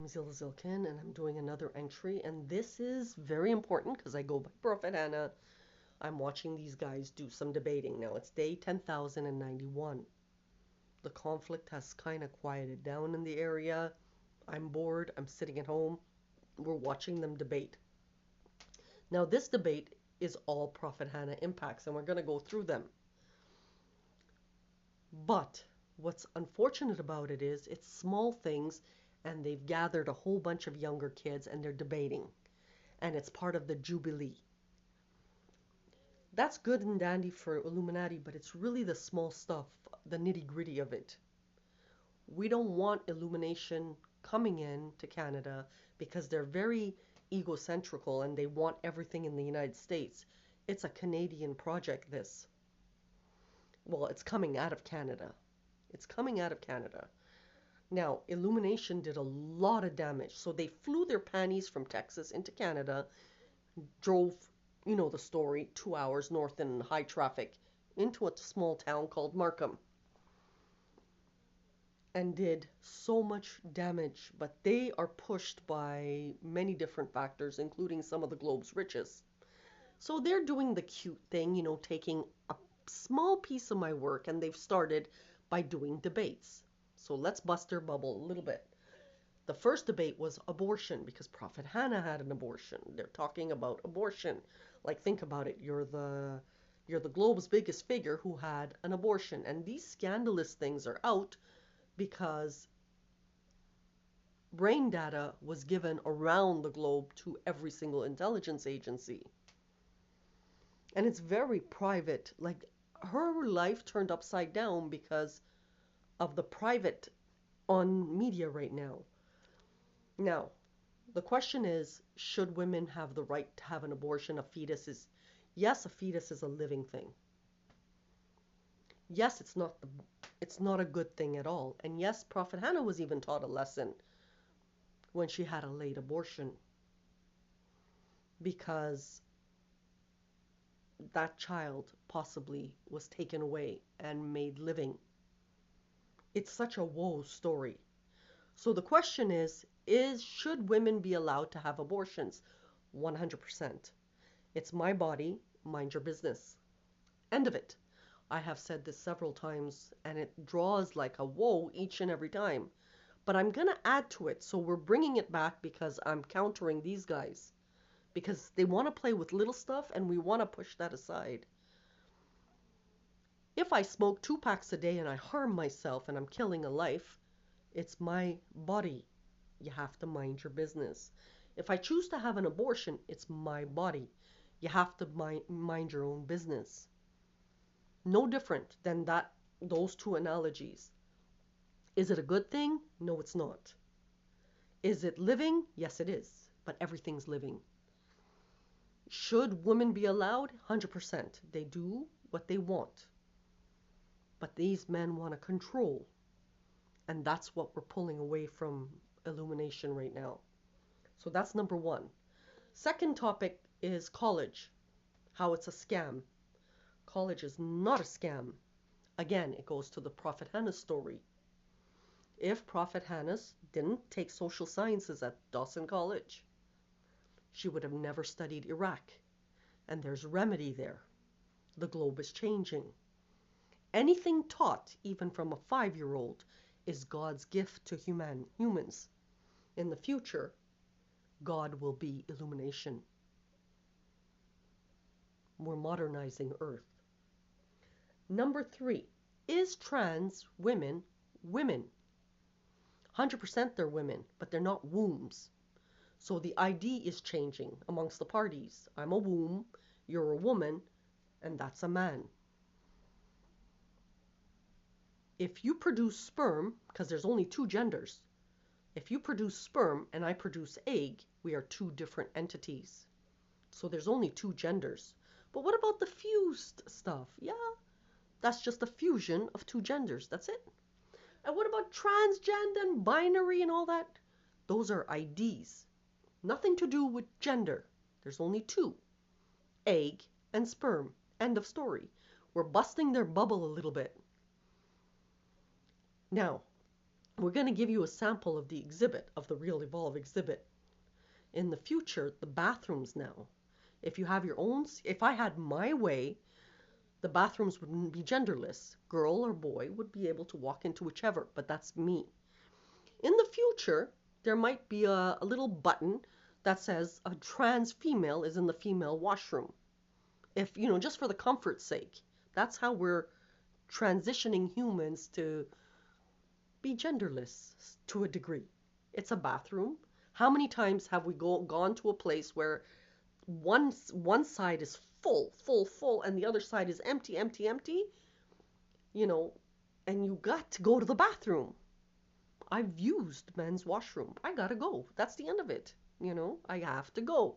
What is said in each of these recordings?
I'm Zilkin, and I'm doing another entry, and this is very important because I go by Prophet Hannah. I'm watching these guys do some debating now. It's day 10,091. The conflict has kind of quieted down in the area. I'm bored. I'm sitting at home. We're watching them debate. Now, this debate is all Prophet Hannah impacts, and we're going to go through them. But what's unfortunate about it is it's small things, and they've gathered a whole bunch of younger kids and they're debating. And it's part of the Jubilee. That's good and dandy for Illuminati, but it's really the small stuff, the nitty gritty of it. We don't want illumination coming in to Canada because they're very egocentrical and they want everything in the United States. It's a Canadian project, this. Well, it's coming out of Canada. It's coming out of Canada. Now, Illumination did a lot of damage. So they flew their panties from Texas into Canada, drove, you know the story, 2 hours north in high traffic into a small town called Markham, and did so much damage. But they are pushed by many different factors, including some of the globe's richest. So they're doing the cute thing, taking a small piece of my work, and they've started by doing debates. So let's bust their bubble a little bit. The first debate was abortion because Prophet Hannah had an abortion. They're talking about abortion. Like, think about it. You're the globe's biggest figure who had an abortion, and these scandalous things are out because brain data was given around the globe to every single intelligence agency. And it's very private. Like, her life turned upside down because of the private on media right now. Now, the question is, should women have the right to have an abortion? Yes, a fetus is a living thing. Yes, it's not a good thing at all. And yes, Prophet Hannah was even taught a lesson when she had a late abortion because that child possibly was taken away and made living. It's such a woe story. So the question is should women be allowed to have abortions? 100%. It's my body, mind your business. End of it. I have said this several times, and it draws like a whoa each and every time. But I'm going to add to it, so we're bringing it back because I'm countering these guys. Because they want to play with little stuff, and we want to push that aside. If I smoke 2 packs a day and I harm myself and I'm killing a life, it's my body. You have to mind your business. If I choose to have an abortion, it's my body. You have to mind your own business. No different than those two analogies. Is it a good thing? No, it's not. Is it living? Yes, it is. But everything's living. Should women be allowed? 100%. They do what they want. But these men want to control. And that's what we're pulling away from illumination right now. So that's number one. Second topic is college, how it's a scam. College is not a scam. Again, it goes to the Prophet Hannah story. If Prophet Hannah didn't take social sciences at Dawson College, she would have never studied Iraq. And there's remedy there. The globe is changing. Anything taught, even from a 5-year-old, is God's gift to humans. In the future, God will be illumination. We're modernizing Earth. Number 3, is trans women women? 100% they're women, but they're not wombs. So the ID is changing amongst the parties. I'm a womb, you're a woman, and that's a man. If you produce sperm, because there's only 2 genders, if you produce sperm and I produce egg, we are 2 different entities. So there's only 2 genders. But what about the fused stuff? Yeah, that's just a fusion of 2 genders. That's it. And what about transgender and binary and all that? Those are IDs. Nothing to do with gender. There's only 2. Egg and sperm. End of story. We're busting their bubble a little bit. Now, We're going to give you a sample of the exhibit, of the real Evolve exhibit. In the future, the bathrooms now, if you have your own, if I had my way, the bathrooms wouldn't be genderless. Girl or boy would be able to walk into whichever, but that's me. In the future, there might be a little button that says a trans female is in the female washroom. If, just for the comfort's sake. That's how we're transitioning humans to be genderless to a degree. It's a bathroom. How many times have we gone to a place where one side is full, full, full, and the other side is empty, empty, empty? And you got to go to the bathroom. I've used men's washroom. I gotta go. That's the end of it. I have to go.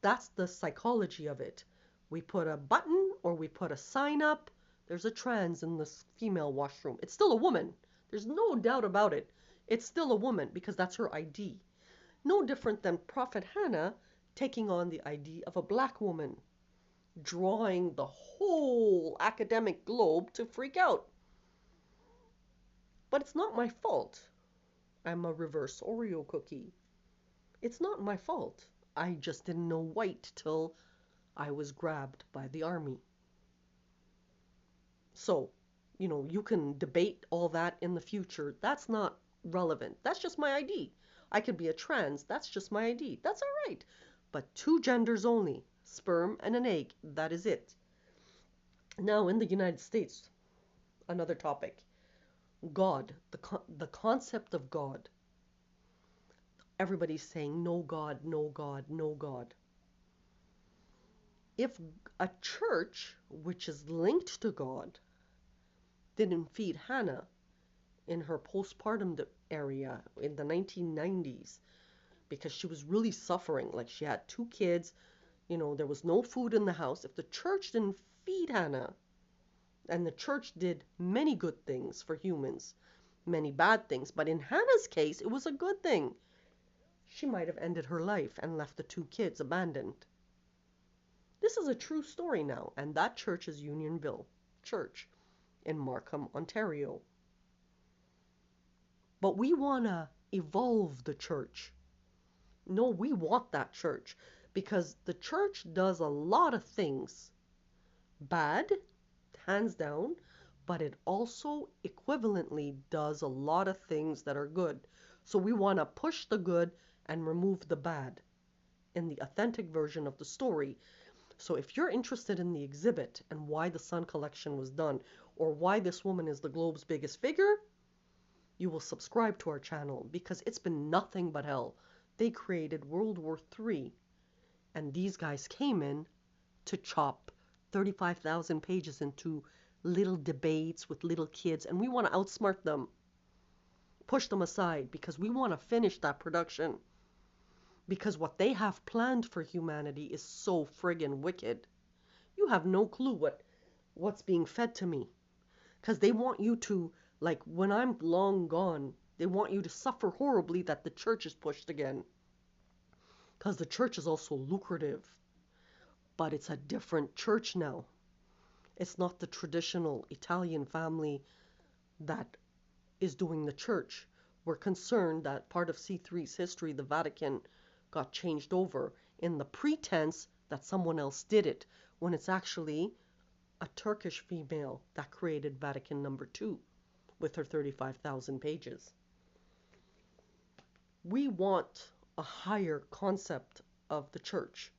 That's the psychology of it. We put a button or we put a sign up. There's a trans in this female washroom. It's still a woman. There's no doubt about it. It's still a woman because that's her ID. No different than Prophet Hanan taking on the ID of a black woman, drawing the whole academic globe to freak out. But it's not my fault. I'm a reverse Oreo cookie. It's not my fault. I just didn't know white till I was grabbed by the army. So, you can debate all that in the future. That's not relevant. That's just my ID. I could be a trans. That's just my ID. That's all right. But two genders only, sperm and an egg. That is it. Now, in the United States, another topic. God, the concept of God. Everybody's saying, no God, no God, no God. If a church, which is linked to God, didn't feed Hanan in her postpartum area in the 1990s, because she was really suffering, like she had 2 kids, there was no food in the house. If the church didn't feed Hanan, and the church did many good things for humans, many bad things, but in Hanan's case, it was a good thing. She might have ended her life and left the 2 kids abandoned. This is a true story now, and that church is Unionville Church in Markham, Ontario. But we want to evolve the church. No, we want that church because the church does a lot of things bad, hands down, but it also equivalently does a lot of things that are good. So we want to push the good and remove the bad in the authentic version of the story. So if you're interested in the exhibit and why the Sun collection was done, or why this woman is the globe's biggest figure, you will subscribe to our channel because it's been nothing but hell. They created World War III, and these guys came in to chop 35,000 pages into little debates with little kids, and we want to outsmart them, push them aside, because we want to finish that production. Because what they have planned for humanity is so friggin' wicked. You have no clue what's being fed to me. Because they want you to, like, when I'm long gone, they want you to suffer horribly that the church is pushed again. Because the church is also lucrative. But it's a different church now. It's not the traditional Italian family that is doing the church. We're concerned that part of C3's history, the Vatican, got changed over in the pretense that someone else did it, when it's actually a Turkish female that created Vatican number 2 with her 35,000 pages. We want a higher concept of the church.